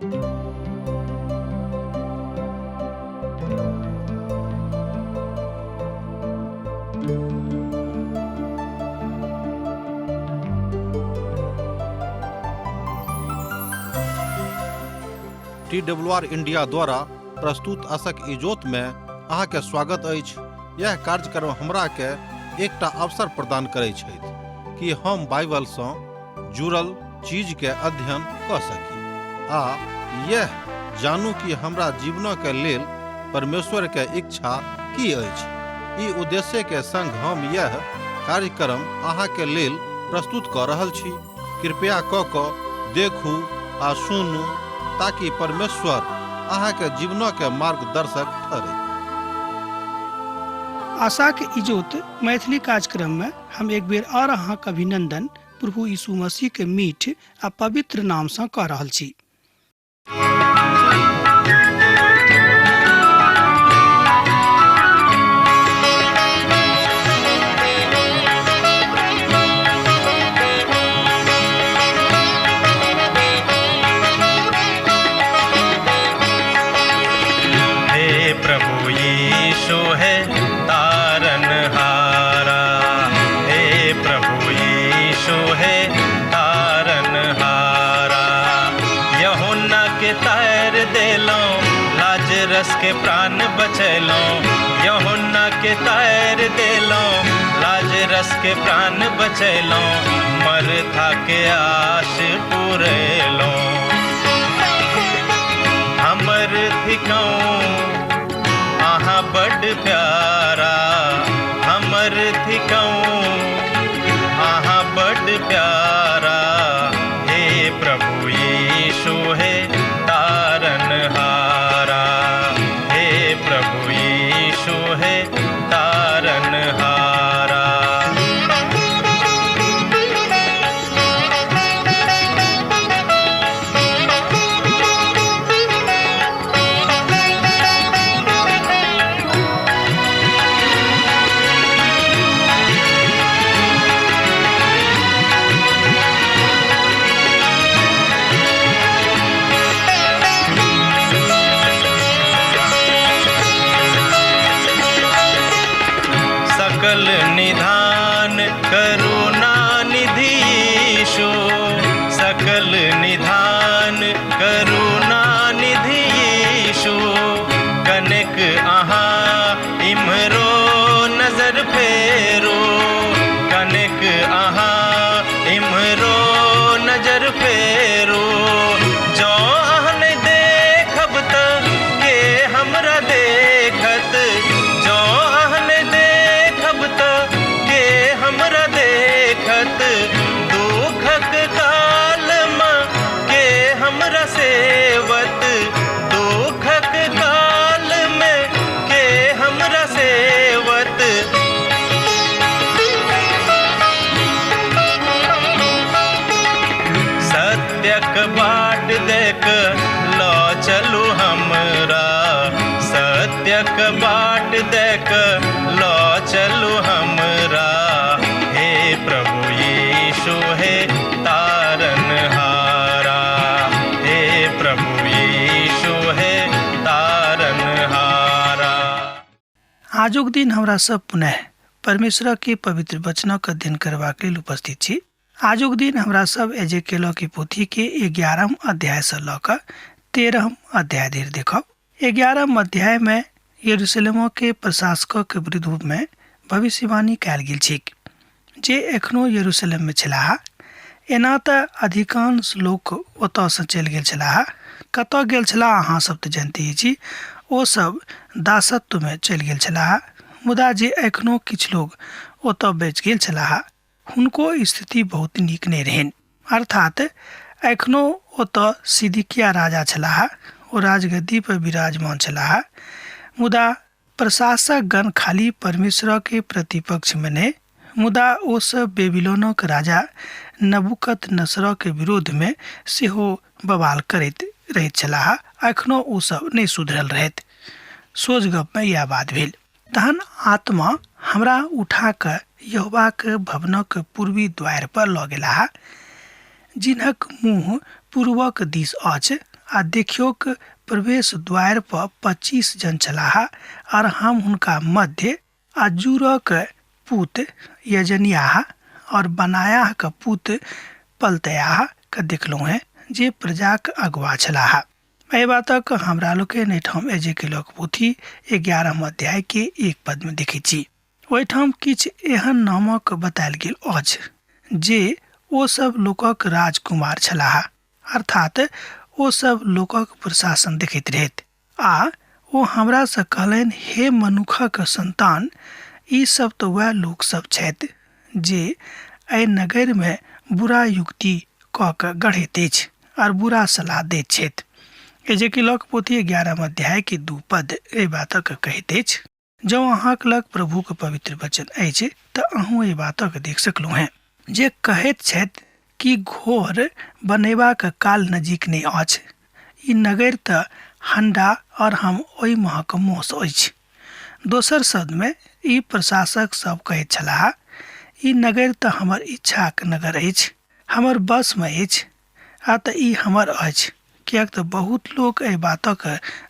TWR India द्वारा प्रस्तुत आशक इजोत में अहाँ के स्वागत अछि। यह कार्यक्रम हमरा के एकटा अवसर प्रदान करैत छथि कि हम बाइबल सँ जुड़ल चीज के अध्ययन क सकी आ यह जानू कि हमरा जीवन के लेल परमेश्वर के इच्छा की अछि। ई उद्देश्य के संग हम यह कार्यक्रम अहाँ के लेल प्रस्तुत क रहल छी। कृपया क देखू आ सुनू ताकि परमेश्वर अहाँ के जीवन के मार्गदर्शक ठहरे। आशा के इजोत मैथिली कार्यक्रम में हम एक बेर और अहाँ के अभिनंदन प्रभु यीशु मसीह के मीठ आ पवित्र नाम से कह रहल छी। के प्राण बचैलो यूहन्ना के तैर देलो, लाजरस के प्राण बचैलो, मरथा के आश पुरैलो। हमर थिकौं आहा बड़ प्यारा, हमर थिकौं आहा बड़ प्यारा। हे प्रभु यीशु हे तारनहारा, प्रभु यीशु है तारनहारा। सकल निधान करुणा निधि यीशु, सकल निधान करुणा निधि यीशु। कनेक अहाँ इम्हरो नजर फेरो, कनेक अहाँ इम्हरो नजर फेरो। जो अहाँ नहीं देखब त के हमरा देखत, जो हमरा देखत। दुखक काल में के हमरा सेवत, दुखक काल में के हमरा सेवत। सत्यक बाट देख लो चलू हमरा, सत्यक बाट देख लो चलू हमरा। प्रभु यीशु है तारनहारा, हे प्रभु यीशु है तारनहारा। आजुक दिन हमरा सब पुनः परमेश्वर के पवित्र वचन के अध्ययन करबाक लेल उपस्थित छी। आजुक दिन हमरा सब एजेकिएल की पोथी के 11 अध्याय से ल क 13 अध्याय धरि देखब। 11 अध्याय में यरूशलेम के प्रशासक के विरुद्ध में भविष्यवाणी कयल गेल छै जे एखनो यरूशलेम में छलाह। एना तऽ अधिकांश लोक ओतऽ से चलि गेल छलाह। कतऽ गेल छलाह अहाँ सब तऽ जानते छी, ओ सब दासत्व में चलि गेल छलाह। मुदा जे एखनो किछु लोग ओतऽ बचि गेल छलाह, हुनको स्थिति बहुत नीक नहि रहनि। अर्थात एखनो ओतऽ सिदकिय्याह राजा छलाह, ओ राजगद्दी पर विराजमान छलाह। मुदा प्रशासक गण खाली परमेश्वर के प्रतिपक्ष में नहीं, मुदा ओ सब बेबीलोनक राजा नबूकदनेस्सर के विरोध में सेहो बवाल करैत रहैत छलाह। एखनो ओ सब नहीं सुधरल रहैत। सोझ गप में यह बात भेल। तहन आत्मा हमरा उठा क यहोवा के भवनक पूर्वी द्वार पर लऽ गेलाह, जिन्हक मुँह पूर्वक दिस अछि आ देखियोक प्रवेश द्वार पर 25 जन छलाह, और हम हुनका मध्य अजूरक पुत यजनियाह और बनायाह के पुत पलतयाह के देखलहुँ हैं, जे प्रजाक अगुआ छलाह। एहि बातक हमरा लोकनि एहिठाम एजेकियलक पोथी 11 अध्याय के 1 पद में देखै छी। ओहिठाम किछु एहन नामक बतायल गेल अछि जे ओ सब लोकक राजकुमार छलाह, अर्थात ओ सब लोकक प्रशासन देखैत रहैत। आ ओ हमरा से कहलनि, हे मनुखक संतान, ई सब तो वह लोक सब छथि जे एहि नगर में बुरा युक्ति क के गढ़ैत अछि और बुरा सलाह दैत छथि। एजेकियलक पोथी 11 अध्याय के 2 पद एहि बातक कहैत अछि, जँ अहाँक लग प्रभुक पवित्र वचन अछि तऽ अहूँ एहि बातक देख सकलहुँ हैं, जे कहैत छथि कि घोर बनेबाक काल नजीक नहि अछि। ई नगर तऽ हंडा और हम ओहि महक मौस अछि। दोसर शब्द में ई प्रशासक सब कहैत छलाह, ई नगर तऽ हमर इच्छाक नगर अछि, हमर बस में अछि, आ तऽ ई हमर अछि। कियाक तऽ बहुत लोग एहि बातक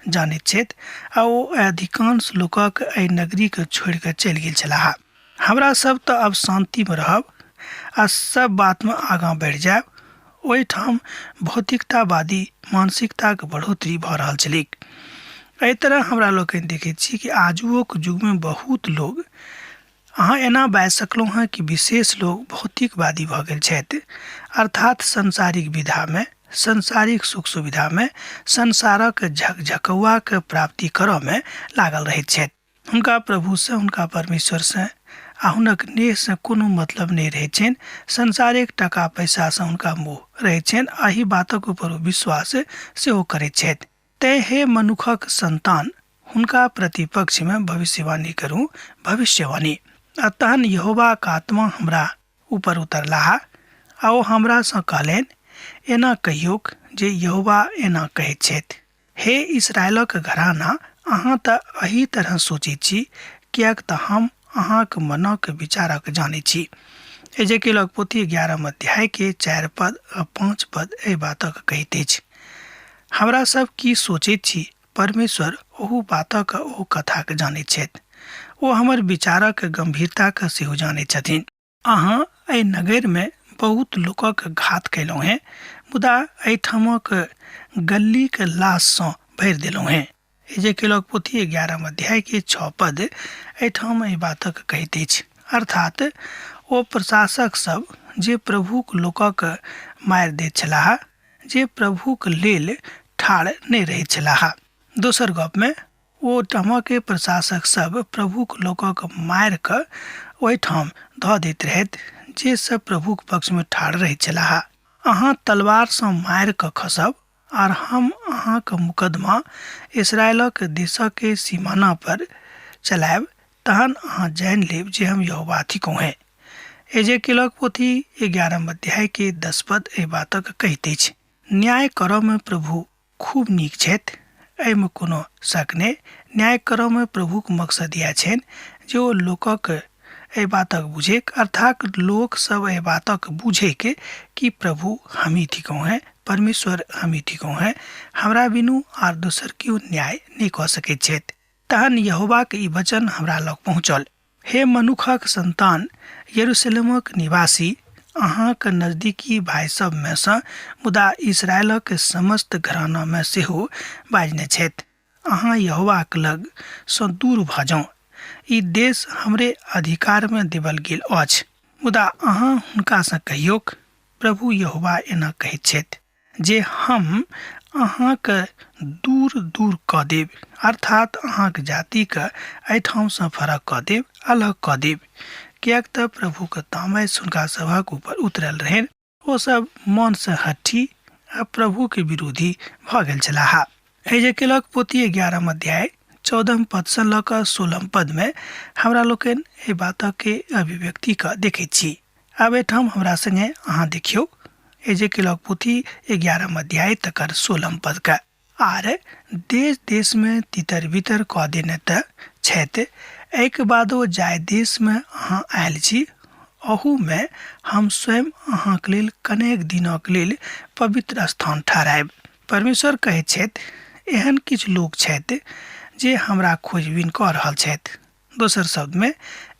जानैत छथि, आ ओ अधिकांश लोकक एहि नगरी के छोड़ि के चलि गेल छलाह। हमरा सब तऽ अब शांति में रहब आ सब बात में आगाँ बढ़ि जायब। ओहिठाम भौतिकतावादी मानसिकता के बढ़ोतरी भऽ रहल छलैक। एहि तरह हमरा लोकनि देखैत छी कि आजुक युग में बहुत लोग, अहाँ एना बाजि सकलहुँ हैं कि विशेष लोग भौतिकवादी भऽ गेल छथि, अर्थात संसारिक विधा में, संसारिक सुख सुविधा में, संसारक झकझकौआ के प्राप्ति करऽ में लागल रहैत छथि। हुनका प्रभु से, हुनका परमेश्वर से आ हुनक नेह से कोनो मतलब नहीं रहै छनि। संसारिक टका पैसा से हुनका मोह रहै छनि, एहि बातक ऊपर ओ विश्वास सेहो करैत छथि। तैं हे मनुखक संतान, हुनका प्रतिपक्ष में भविष्यवाणी करू, भविष्यवाणी। आ तहन यहोवा के आत्मा हमरा ऊपर उतरलाह, आ ओ हमरा से कहलनि, एना कहियोक जे यहोवा एना कहैत छथि, हे इस्राएलक घराना, अहाँ तऽ एही तरह सोचैत छी, कियाक तऽ हम अहाँक मनक विचारक जानै छी। एजेकियलक पोथी 11 अध्याय के 4 पद आ 5 पद एहि बातक कहैत अछि, हमरा सब की सोचैत छी, परमेश्वर ओहू बातक ओ कथाक जानैत छथि। ओ हमर विचारक गंभीरताक सेहो जानैत छथिन। अहाँ एहि नगर में बहुत लोकक घात कयलहुँ हैं, मुदा एहिठामक गली के लाश सँ भरि देलहुँ हैं। एजेकियलक पोथी 11 अध्याय के 6 पद एहिठाम एहि बातक कहैत अछि, अर्थात ओ प्रशासक सब जे प्रभुक लोकक मारि दैत छलाह, जे प्रभुक लेल ठाढ़ नहि रहैत छलाह। दोसर गप में ओ ठामक प्रशासक सब प्रभुक लोकक मारि के ओहिठाम धऽ दैत रहैत, जे सब प्रभुक पक्ष में ठाढ़ रहैत छलाह। अहाँ तलवार सँ मारि के खसब, और हम अहाँक मुकदमा इस्राएलक देशक सीमाना पर चलायब, तहन अहाँ जानि लेब जे हम यहोवा थिकहुँ हैं। एजेकियलक पोथी 11 अध्याय के 10 पद एहि बातक कहैत अछि, न्याय करऽ में प्रभु खूब नीक छथि, एहिमे कोनो शक नहि। न्याय करऽ में प्रभुक मकसद इएह छनि जे ओ लोकक एहि बातक बुझेक, अर्थात लोक सब एहि बातक बुझेक कि प्रभु हमही थिकहुँ हैं, परमेश्वर हमही थिकहुँ हैं, हमरा बिनु आर दोसर केओ न्याय नहीं कऽ सकैत छथि। तहन यहोवा के ई वचन हमरा लग पहुँचल, हे मनुखक संतान, यरूशलेमक निवासी, अहाँक नजदीकी भाई सब में से, मुदा इस्राएलक समस्त घराना में सेहो बाजने छथि, अहाँ यहोवा के लग सँ दूर भऽ जाउ। ई देश हमरे अधिकार में देवल गेल अछि, मुदा अहाँ हुनका से कहियोक, प्रभु यहोवा एना कहैत छथि, जे हम अहाँके दूर दूर कऽ देब, अर्थात अहाँक जाति के एहिठाम से फरक कऽ देब, अलग कऽ देब। कियाक तऽ प्रभु के तामस हुनका सभक ऊपर उतरल रहनि, ओ सब मन से हठी आ प्रभु के विरोधी भऽ गेल छलाह। एजेकियलक पोथी 11 अध्याय 14 पद से लऽ कऽ 16 पद में हमरा लोकनि एहि बातक के अभिव्यक्ति के देखैत छी। आब एहिठाम हमरा संगे अहाँ देखियौ एजेकियलक पोथी 11 अध्याय तकर 16 पद का। आर देश देश में तितर बितर कऽ देने तऽ छथि, एक बादो जाय देश में अहाँ आयल छी, अहू में हम स्वयं अहाँक लेल कनेक दिनक लेल पवित्र स्थान ठहरायब। परमेश्वर कहैत छथि एहन किछु लोक छथि जे हमरा खोजबीन कऽ रहल छथि। दोसर शब्दमे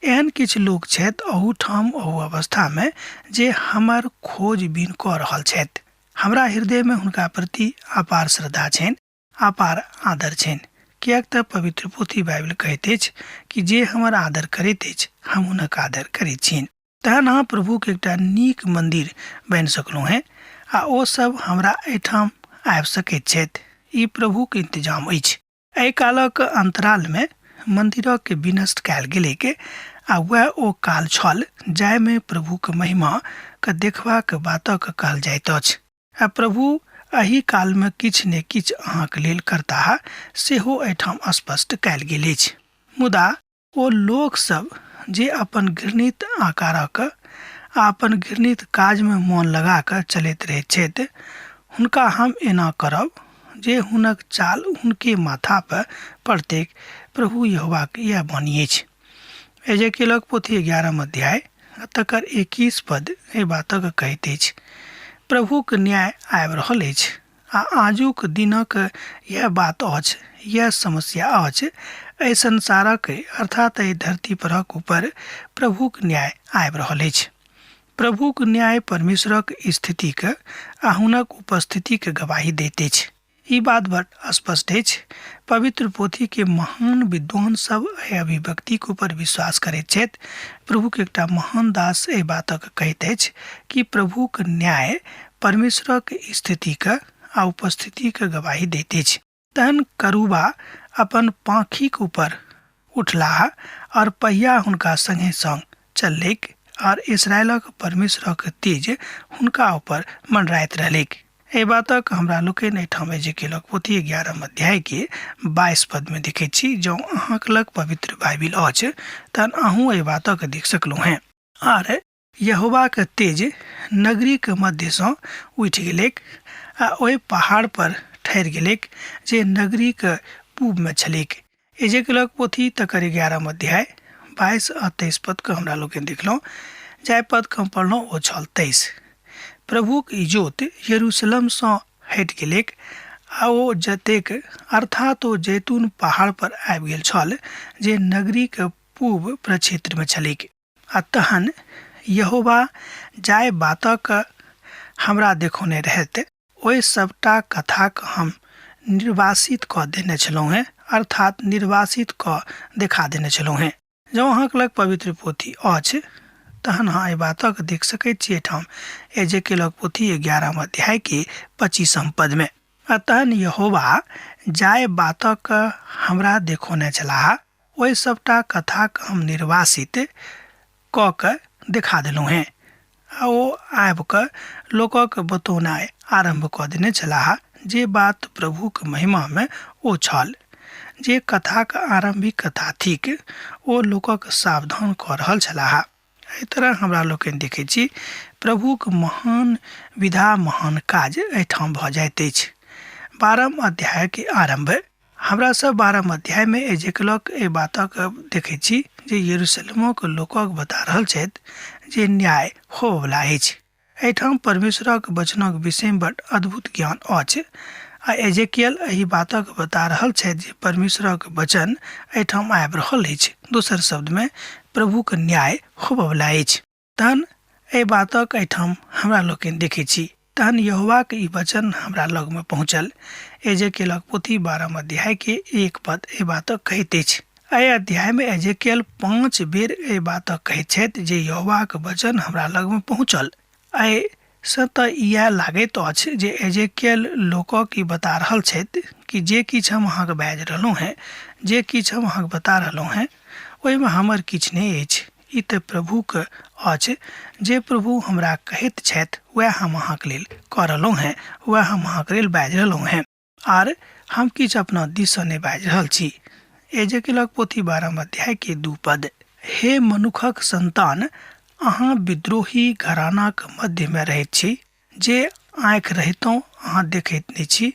एहन किछु लोक छथि अहू ठाम अहू अवस्थामे जे हमर खोजबीन कऽ रहल छथि। हमरा हृदयमे हुनका प्रति अपार श्रद्धा छनि, अपार आदर छनि, किएक तऽ पवित्र पोथी बाइबल कहैत अछि कि जे हमर आदर करैत अछि हम हुनक आदर करैत छियनि। तहन अहाँ प्रभुके एकटा नीक मन्दिर बनि सकलहुँ हेँ आ ओ सब हमरा एहिठाम आबि सकैत छथि। ई प्रभुके इंतजाम अछि। एहि कालक अन्तरालमे मन्दिरके विनष्ट कयल गेलैक आ वएह ओ काल छल जाहिमे प्रभुके महिमाके देखबाक बातक कहल जाइत अछि। आ प्रभु एहि कालमे किछु ने किछु अहाँके लेल करताह सेहो एहिठाम स्पष्ट कयल गेल अछि। मुदा ओ लोकसभ जे अपन घृणित आकारक आ अपन घृणित काजमे मोन लगा कऽ चलैत रहैत छथि हुनका हम एना करब जे हुनक चाल हुनके माथा पर पड़तैक। प्रभु यहोवाक यह वाणी अछि। एजेकियलक पोथी 11 अध्याय तकर 21 पद एहि बातक कहैत अछि, प्रभुक न्याय आबि रहल अछि आ आजुक दिनक यह बात अछि, यह समस्या अछि। एहि संसारक अर्थात एहि धरती परक ऊपर प्रभुक न्याय आबि रहल अछि। प्रभुक न्याय परमेश्वरक स्थितिक आ हुनक उपस्थितिक गवाही दैत अछि। ई बात बड़ स्पष्ट अछि। पवित्र पोथी के महान विद्वान सब एहि अभिव्यक्तिक ऊपर विश्वास करैत छथि। प्रभुक एकटा महान दास एहि बातक कहैत अछि कि प्रभुक न्याय परमेश्वरक स्थितिक आ उपस्थितिक गवाही दैत अछि। तहन करूबा अपन पाँखिक ऊपर उठलाह और पहिया हुनका संगे संग चललैक और इस्राएलक परमेश्वरक तेज हुनका ऊपर मंडराइत रहलैक। एहि बातक हमरा लोकनि एहिठाम एजेकियलक पोथी 11 अध्याय के 22 पद में देखैत छी। जँ अहाँक लग पवित्र बाइबिल अछि तहन अहूँ एहि बातक देख सकलहुँ हेँ। आर यहोवाक तेज नगरीक मध्यसँ उठि गेलैक आ ओहि पहाड़ पर ठहरि गेलैक जे नगरीक पूबमे छलैक। एजेकियलक पोथी तकर 11 अध्याय 22 आ 23 पद के हमरा लोकनि देखलहुँ। जाहि पद के हम पढ़लहुँ ओ छल 23। प्रभुक इजोत यरूशलेमसँ हटि गेलैक आ ओ जतेक अर्थात ओ जैतून पहाड़ पर आबि गेल छल जे नगरीक पूब प्रक्षेत्रमे छलैक। आ तहन यहोवा जाहि बातक हमरा देखौने रहैत ओहि सबटा कथाक हम निर्वासित कऽ देने छलहुँ हेँ, अर्थात निर्वासित कऽ देखा देने छलहुँ हेँ। जँ अहाँके लग पवित्र पोथी अछि तहन अहाँ एहि बातक देख सकैत छी एहिठाम एजेकियलक पोथी 11 अध्याय के 25 पद में। तहन यहोवा जाहि बातक हमरा देखौने छलाह ओहि सबटा कथाक हम निर्वासित कऽ कऽ देखा देलहुँ हेँ। आ ओ आबि कऽ लोकक बतौनाइ आरम्भ कऽ देने छलाह जे बात प्रभुक महिमामे ओ छल। जे कथाक आरंभिक कथा थिक ओ लोकक सावधान कऽ रहल छलाह। एहि तरह हमरा लोकनि देखैत छी प्रभुक महान विधा महान काज एहिठाम भऽ जाइत अछि। 12 अध्याय के आरंभ हमरा सब 12 अध्याय में एजेकियलक एहि बातक देखैत छी जे यरूशलेमक लोकक बता रहल छथि जे न्याय होबवला अछि। एहिठाम परमेश्वरक वचनक विषयमे बड़ अद्भुत ज्ञान अछि आ एजेकियल एहि बातक बता रहल छथि जे परमेश्वरक वचन एहिठाम आबि रहल अछि। दोसर शब्दमे प्रभुक न्याय होबवला अछि। तहन एहि बातक एहिठाम हमरा लोकनि देखैत छी। तहन यहोवाक ई वचन हमरा लगमे पहुँचल। एजेकियलक पोथी 12 अध्याय के 1 पद एहि बातक कहैत अछि। एहि अध्यायमे एजेकियल 5 बेर एहि बातक कहैत छथि जे यहोवाक वचन हमरा लगमे पहुँचल। एहिसँ तऽ इएह लागैत अछि जे एजेकियल लोकक ई बता रहल छथि कि जे किछु हम अहाँके बाजि रहलहुँ हेँ, जे किछु हम अहाँके बता रहलहुँ हेँ ओहिमे हमर किछु नहि अछि। ई तऽ प्रभुके अछि। जे प्रभु हमरा कहैत छथि वएह हम अहाँके लेल कऽ रहलहुँ हेँ, वएह हम अहाँके लेल बाजि रहलहुँ हेँ आर हम किछु अपना दिससँ नहि बाजि रहल छी। एजेकियलक पोथी 12 अध्याय के 2 पद। हे मनुखक संतान, अहाँ विद्रोही घरानाक मध्यमे रहैत छी। जे आँखि रहितों अहाँ देखैत नहि छी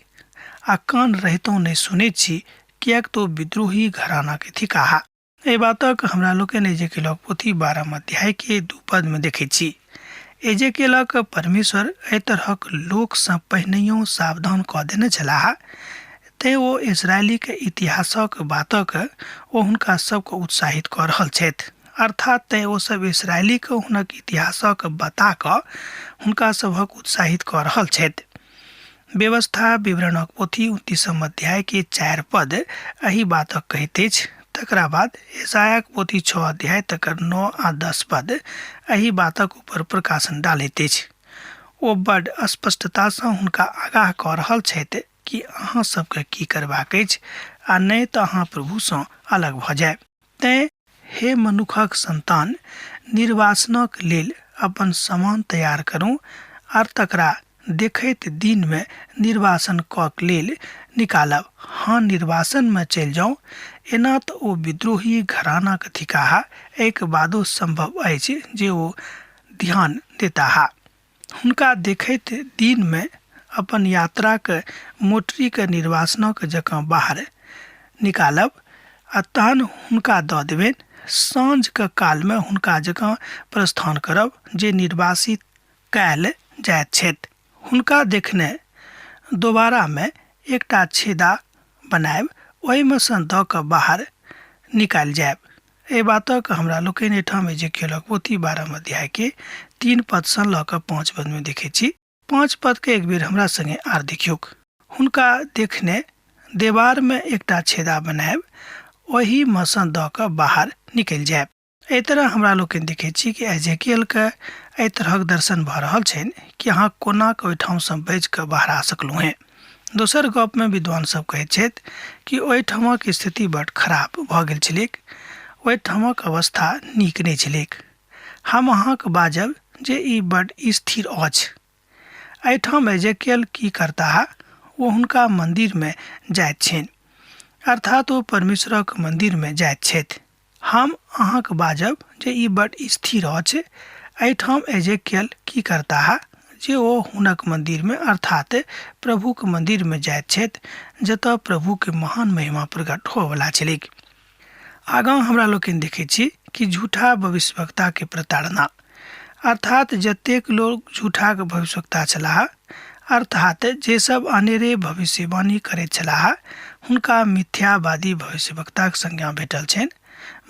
आ कान रहितों नहि सुनैत छी, किएक तो विद्रोही घरानाके थिकाह। एहि बातक हमरा लोकनि एजेकियलक पोथी 12 अध्याय के 2 पद में देखैत छी। एजेकेलक परमेश्वर एहि तरहक लोक सँ पहिनहियो सावधान कऽ देने छलाह, तैँ ओ इजरायली के इतिहासक बातक ओ हुनका सबके उत्साहित कऽ रहल छथि। अर्थात तैँ ओ सब इजरायली के हुनक इतिहासक बता कऽ हुनका सभक उत्साहित कऽ रहल छथि। व्यवस्था विवरणक पोथी 29 अध्याय के 4 पद एहि बातक कहैत अछि। तकरा बाद यशायाक पोथी 6 अध्याय तकर 9 आ 10 पद एहि बातक ऊपर प्रकाशन डालैत अछि। ओ बड्ड स्पष्टता सँ हुनका आगाह कऽ रहल छथि कि अहाँ सबके की करबाक अछि, आ नहि तऽ अहाँ प्रभु सँ अलग भऽ जायब। तैँ हे मनुखक संतान, निर्वासनक लेल अपन सामान तैयार करू, आर तकरा देखैत दिन में निर्वासन कऽ लेल निकालब। हाँ, निर्वासन में चलि जाउ। एना तऽ ओ विद्रोही घरानाक थिकाहा एक बादो संभव अछि जे ओ ध्यान देताहा। हुनका देखैत दिन में अपन यात्राक मोटरी के निर्वासनक जकाँ बाहर निकालब, आ तहन हुनका दऽ देबनि। साँझ के काल में हुनका जकाँ प्रस्थान करब जे निर्वासित कयल जाइत छथि। हुनका देखने दोबारा में एकटा छेदा बनायब, ओहिमे सँ दऽ कऽ बाहर निकालि जायब। एहि बातक हमरा लोकनि एहिठाम एजेकियलक पोथी 12 अध्याय के 3 पद सँ लऽ कऽ 5 पद में देखै छी। 5 पद के एक बेर हमरा संगे आर देखियौक। हुनका देखने देवार में एकटा छेदा बनायब, ओही में सँ दऽ कऽ बाहर निकलि जायब। एहि तरह हमरा लोकनि देखै छी कि एजेकियल के एहि तरहक दर्शन भऽ रहल छनि कि अहाँ कोना के ओहिठाम सँ बचि कऽ बाहर आ सकलहुँ हेँ। दोसर गप में विद्वान सब कहैत छथि कि ओहिठामक स्थिति बड्ड खराब भऽ गेल छलैक। ओहिठामक अवस्था नीक नहि छलैक। हम अहाँके बाजब जे ई बड्ड स्थिर अछि। एहिठाम एजेकियल की करताह, ओ हुनका मंदिर में जाइत छनि, अर्थात ओ परमेश्वरक मंदिर में जाइत छथि। हम अहाँके बाजब जे ई बड्ड स्थिर अछि। एहिठाम एजेकियल की करताह जे ओ हुनक मंदिर में अर्थात प्रभु के मंदिर में जाइत छथि, जतऽ प्रभु के महान महिमा प्रकट होवला छलैक। आगाँ हमरा लोकनि देखै छी कि झूठा भविष्यवक्ता के प्रताड़ना, अर्थात जतेक लोग झूठा के भविष्यवक्ता छलाह, अर्थात जे सब अनेरे भविष्यवाणी करैत छलाह, हुनका मिथ्यावादी भविष्यवक्ता के संज्ञा भेटल छनि।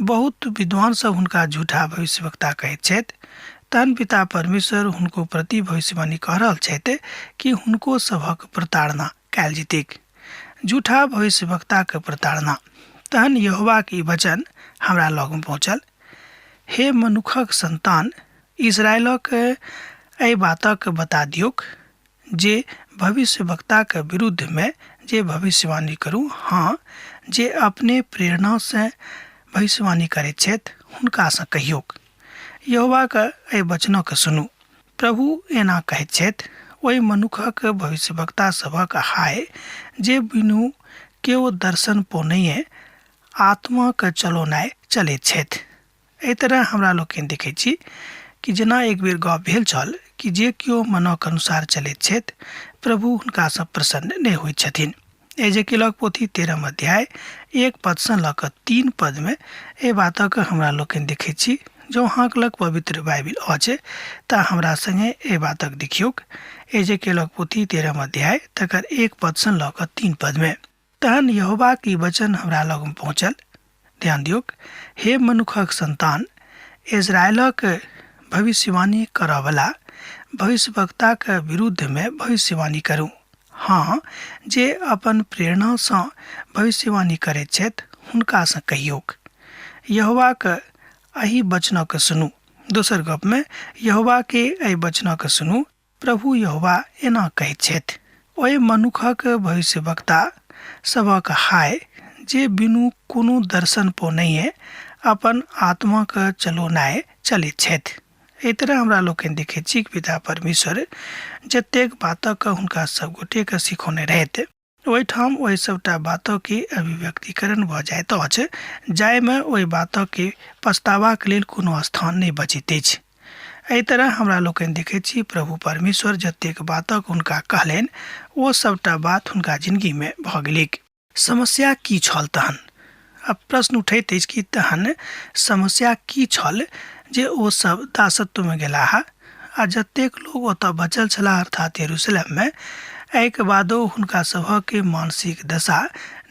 बहुत विद्वान सब हुनका झूठा भविष्यवक्ता कहैत छथि। तहन पिता परमेश्वर हुनको प्रति भविष्यवाणी कह रहल छथि कि हुनको सभक प्रताड़ना कयल जेतैक। झूठा भविष्यवक्ता के प्रताड़ना। तहन यहोवा के वचन हमरा लग में पहुँचल। हे मनुखक संतान, इजरायलक एहि बातक बता दियौक जे भविष्यवक्ता के विरुद्ध में जे भविष्यवाणी करू, हाँ, जे अपने प्रेरणा से भविष्यवाणी करैत छथि, हुनका सँ कहियौक, यहोवा के एहि वचनक सुनू। प्रभु एना कहैत छथि, ओहि मनुखक भविष्यवक्ता सभक हाय जे बिनु केओ दर्शन पौनहिए आत्मा के चलौनाइ चलैत छथि। एहि तरह हमरा लोकनि देखै छी कि जेना एक बेर गप भेल छल कि जे केओ मनक अनुसार चलैत छथि, प्रभु हुनका सँ प्रसन्न नहि होइत छथिन। एजेकियलक पोथी 13 अध्याय 1 पद सँ लऽ कऽ 3 पद में एहि बातक हमरा लोकनि देखै छी। जो अहाँक लग पवित्र बाइबिल अछि तऽ हमरा संगे एहि बातक देखियौक। एजेकियलक पोथी 13 अध्याय तकर 1 पद सँ लऽ कऽ 3 पद में। तहन यहोवा के वचन हमरा लग में पहुँचल। ध्यान दियौक। हे मनुखक संतान, इजरायलक भविष्यवाणी करयवला भविष्यवक्ता के विरुद्ध में भविष्यवाणी करू। हाँ, जे अपन प्रेरणा सँ भविष्यवाणी करैत छथि, हुनका सँ कहियौक, यहोवा के एहि वचनक सुनू। दोसर गप में यहोवा के एहि वचनक सुनू। प्रभु यहोवा एना कहैत छथि, ओहि मनुखक भविष्यवक्ता सभक हाय जे बिनु कोनो दर्शन पौनहिए अपन आत्मा के चलौनाइ चलैत छथि। एहि तरह हमरा लोकनि देखैत छी कि पिता परमेश्वर जतेक बातक हुनका सब गोटे के सिखौने रहथि, ओहिठाम ओहि सबटा बातों के अभिव्यक्तिकरण भऽ जाइत अछि, जाहिमे ओहि बातों के पछतावाक लेल कोनो स्थान नहि बचैत अछि। एहि तरह हमरा लोकनि देखैत छी प्रभु परमेश्वर जतेक बातक हुनका कहलनि, ओ सबटा बात हुनका जिंदगी में भऽ गेलैक। समस्या की छल तहन? अब प्रश्न उठैत अछि कि तहन समस्या की छल जे ओ सब दासत्व में गेलाह, आ जतेक लोग ओतऽ बचल छलाह अर्थात यरूशलेम में, एहिके बादो हुनका सभक मानसिक दशा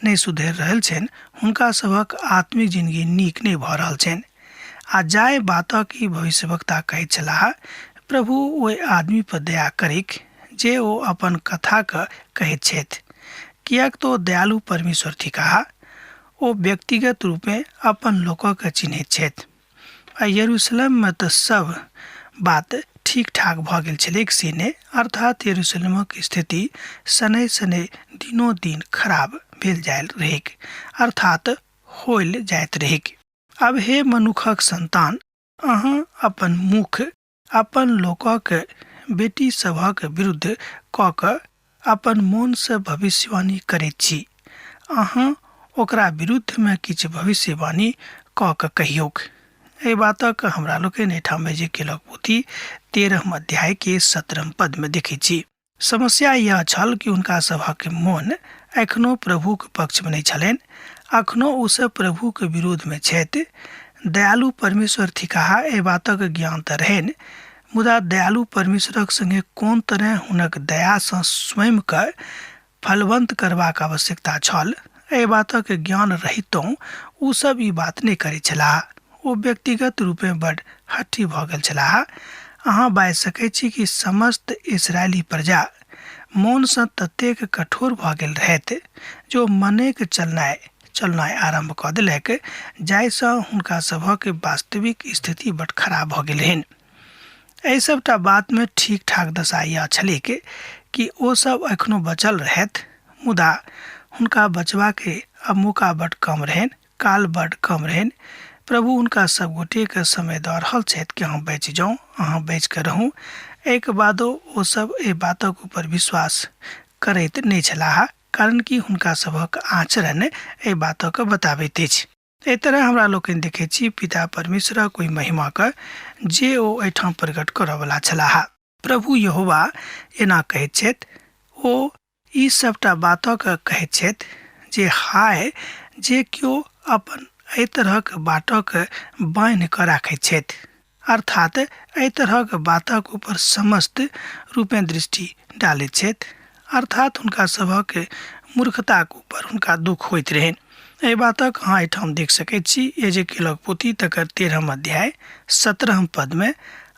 नहीं सुधरि रहल छनि, हुनका सभक आत्मिक जिंदगी नीक नहीं भऽ रहल छनि। आ जाय बातक ई भविष्यवक्ता कहैत छलाह, प्रभु ओहि आदमी पर दया करिक जे ओ अपन कथा के कहैत छथि, किएक तो दयालु परमेश्वर थिकाह, ओ व्यक्तिगत रूप में अपन लोकक के चिन्हैत छथि। आ यरूशलेम में तऽ सब बात ठीक ठाक भऽ गेल छलैक से ने, अर्थात यरूशलेमक स्थिति सने सने दिनों दिन खराब भेल जायल रहेक, अर्थात होल जाइत रहेक। अब हे मनुखक संतान, अहाँ अपन मुख अपन लोकक बेटी सभक विरुद्ध कऽ कऽ अपन मोन से भविष्यवाणी करैत छी। अहाँ ओकरा विरुद्ध में किछु भविष्यवाणी कऽ कऽ कहियौक। एहि बातक हमरा लोकनि एहिठाम एजेकियलक पोथी 13 अध्याय के 17 पद में देखैत छी। समस्या यह छल कि हुनका सभक मोन एखनो प्रभुक पक्ष में नहीं छलनि, अखनो ओसभ प्रभु के विरोध में छथि। दयालु परमेश्वर थिकाह एहि बातक ज्ञान तऽ रहनि, मुदा दयालु परमेश्वरक संगे कोन तरह हुनक दया सँ स्वयं के फलवंत करबाक आवश्यकता छल, एहि बातक ज्ञान रहितो ओ सब ई बात नहीं करै छलाह। ओ व्यक्तिगत रूप में बड़ हठी भऽ गेल छलाह। अहाँ बाजि सकैत छी कि समस्त इस्राएली प्रजा मोन सँ ततेक कठोर भऽ गेल रहथि जो मनेक चलनाइ आरंभ कऽ देलक, जाहिसँ हुनका सभक वास्तविक स्थिति बड़ खराब भऽ गेल रहनि। एहि सबटा बात में ठीक ठाक दशा यह छलैक कि ओ सब एखनो बचल रहथि, मुदा हुनका बचबा के अब मौका बड़ कम रहनि, काल बड़ कम रहनि। प्रभु हुनका सब गोटे के समय दऽ रहल छथि कि अहाँ बचि जाउ, अहाँ बचि कऽ रहू। एहिके बादो ओ सब एहि बातक ऊपर विश्वास करैत नहीं छलाह, कारण कि हुनका सभक आचरण एहि बातक बताबैत अछि। एहि तरह हमरा लोकनि देखैत छी पिता परमेश्वरक ओहि महिमा के जे ओ एहिठाम प्रकट करऽ वाला छलाह। प्रभु यहोवा एना कहैत छथि, ओ ई सबटा बातक कहैत छथि जे हाय जे केओ अपन एहि तरहक बातक बान्हि कऽ राखैत छथि, अर्थात एहि तरहक बातक ऊपर समस्त रूपें दृष्टि डालैत छथि, अर्थात हुनका सभक मूर्खताक ऊपर हुनका दुख होइत रहनि। एहि बातक अहाँ एहिठाम देख सकैत छी एजेकियलक पोथी तकर 13 अध्याय 17 पद में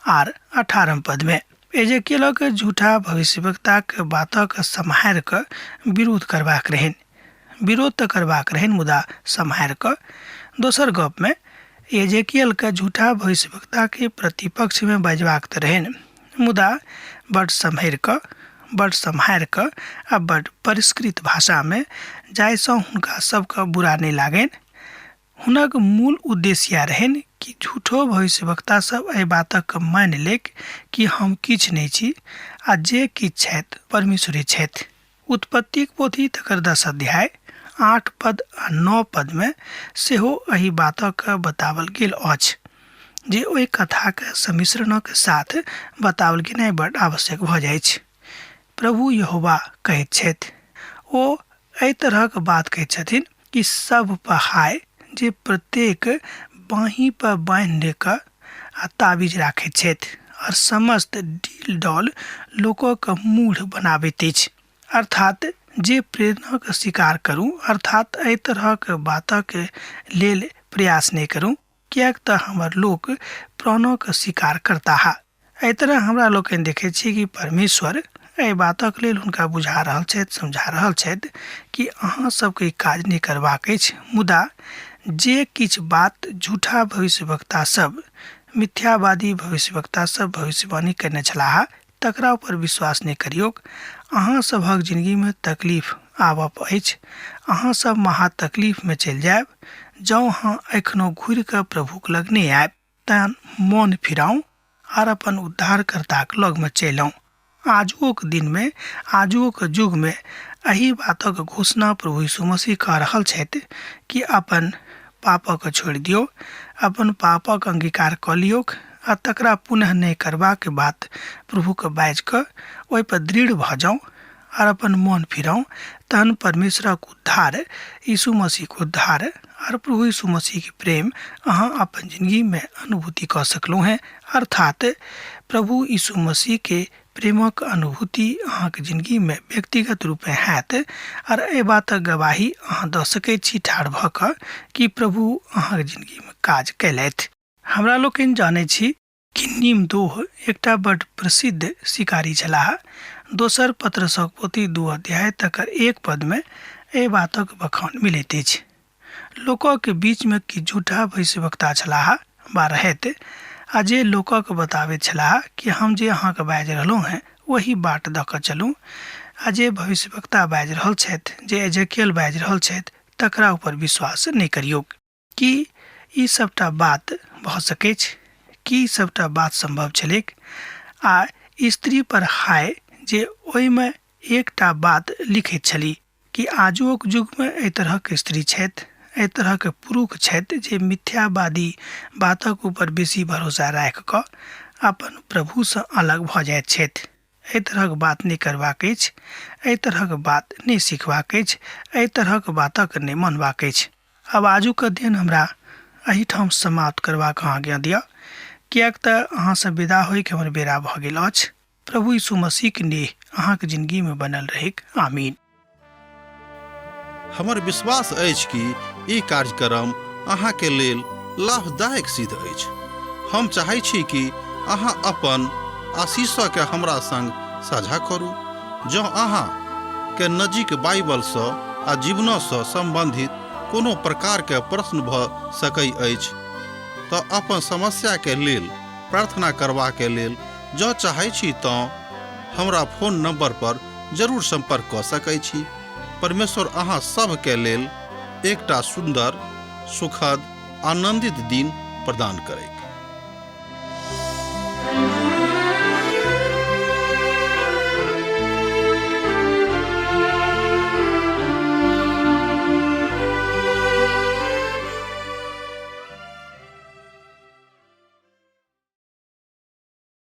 आर 18 पद में। एजेकियलक झूठा भविष्यवक्ताक बातक सम्हारि कऽ विरोध करबाक रहनि, विरोध तऽ करबाक रहनि मुदा सम्हारि कऽ। दोसर गप में एजेकियल के झूठा भविष्यवक्ता के प्रतिपक्ष में बजबाक तऽ रहनि, मुदा बड़ सम्हारि कऽ आ बड़ परिष्कृत भाषा में, जाहिसँ हुनका सबके बुरा नहीं लागनि। हुनक मूल उद्देश्य यह रहनि कि झूठो भविष्यवक्ता सब एहि बातक मानि लेक कि हम किछु नहीं छी आ जे किछु छथि परमेश्वरे छथि। उत्पत्तिक पोथी तकर 10 अध्याय 8 पद आ 9 पद में सेहो एहि बातक बतावल गेल अछि जे ओहि कथाक सम्मिश्रणक साथ बतावल गेनाइ बड़ आवश्यक भऽ जाइ छै। प्रभु यहोवा कहैत छथि, ओ एहि तरहक बात कहैत छथिन कि सब पहाय जे प्रत्येक बाँहि पर बान्हि कऽ आ ताबीज राखैत छथि और समस्त डील डौल लोकों के मूढ़ बनाबैत अछि, अर्थात जे प्रेरणा के स्वीकार करूं, अर्थात एहि तरहक बातक लेल प्रयास नहीं करूं, किएक तऽ हमर लोक प्राणों के स्वीकार करता है। एहि तरह हमरा लोकनि देखैत छी कि परमेश्वर एहि बातक लेल हुनका बुझा रहल छथि, समझा रहल छथि कि अहाँ सबके काज नहीं करबाक अछि, मुदा जे किछु बात झूठा भविष्यवक्ता सब, मिथ्यावादी भविष्यवक्ता सब भविष्यवाणी करने छलाह तकरा ऊपर विश्वास नहीं करियौक। अहाँ सभक जिंदगी में तकलीफ आबऽ अछि, अहाँ सब महा तकलीफ में चलि जायब। जँ अहाँ एखनो घुरि कऽ प्रभुक लग नहीं आयब तहन मोन फिराउ और अपन उद्धारकर्ताक लग में चलि आउ। आजुक दिन में, आजुक युग में एहि बातक घोषणा प्रभु यीशु मसीह कऽ रहल छथि कि अपन पापक छोड़ि दियौ, अपन पापक अंगीकार कऽ लियौक आ तकरा पुनः नहीं करबाक बात प्रभु के बाजि कऽ ओहि पर दृढ़ भऽ जाउ और अपन मन फिराउ। तहन परमेश्वरक उद्धार, यीशु मसीह के उद्धार और प्रभु यीशु मसीह के प्रेम अहाँ अपन जिंदगी में अनुभूति कऽ सकलहुँ हैं, अर्थात प्रभु यीशु मसीह के प्रेमक अनुभूति अहाँके जिंदगी में व्यक्तिगत रूप में हैत और ए बातक गवाही अहाँ दऽ सकै छी ठाढ़ भऽ कऽ कि प्रभु अहाँके जिंदगी में काज कैलथि। हमरा लोकनि जानै छी कि नीमदोह एकटा बड़ प्रसिद्ध शिकारी छलाह। दोसर पत्रसक पोथी 2 अध्याय तकर 1 पद में ए बातक बखान मिलैत अछि। लोकक बीच में कि झूठा भविष्यवक्ता छलाह वा रहैत आ जे लोकक बताबैत छलाह कि हम जे अहाँके बाजि रहलहुँ हैं वही बाट दऽ कऽ चलू, आ जे भविष्यवक्ता बाजि रहल छथि, जे एजेकियल बाजि रहल छथि, तकरा ऊपर विश्वास नहि करियौ। कि ई सबटा बात भऽ सकै छै? कि सबटा बात संभव छलैक? आ स्त्री पर हाय जे ओहिमे एकटा बात लिखैत छली कि आजुक युग में एहि तरहक स्त्री छथि, एहि तरहक पुरुष छथि जे मिथ्यावादी बातक ऊपर बेसी भरोसा राखि कऽ अपन प्रभुसँ अलग भऽ जाइत छथि। एहि तरहक बात नहि करबाक अछि, एहि तरहक बात नहि सिखबाक अछि, एहि तरहक बातक नहि मानबाक अछि। आब आजुक अध्ययन हमरा एहिठाम समाप्त करबाक आज्ञा दिअ, किएक तऽ अहाँसँ विदा होइके हमर बेरा भऽ गेल अछि। प्रभु यीशु मसीहके नेह अहाँके जिंदगी में बनल रहैक। आमीन। हमर विश्वास अछि कि ई कार्यक्रम अहाँके लेल लाभदायक सिद्ध अछि। हम चाहै छी कि अहाँ अपन आशीषके हमरा संग साझा करू। जँ अहाँके नजीक बाइबलसँ आ जीवनसँ सम्बन्धित कोनो प्रकारके प्रश्न भऽ सकै अछि तऽ अपन समस्याके लेल प्रार्थना करबाके लेल जँ चाहै छी तऽ हमरा फोन नंबर पर जरूर संपर्क कऽ सकै छी। परमेश्वर अहाँ सबके लेल एकटा सुंदर, सुखद, आनंदित दिन प्रदान करैक।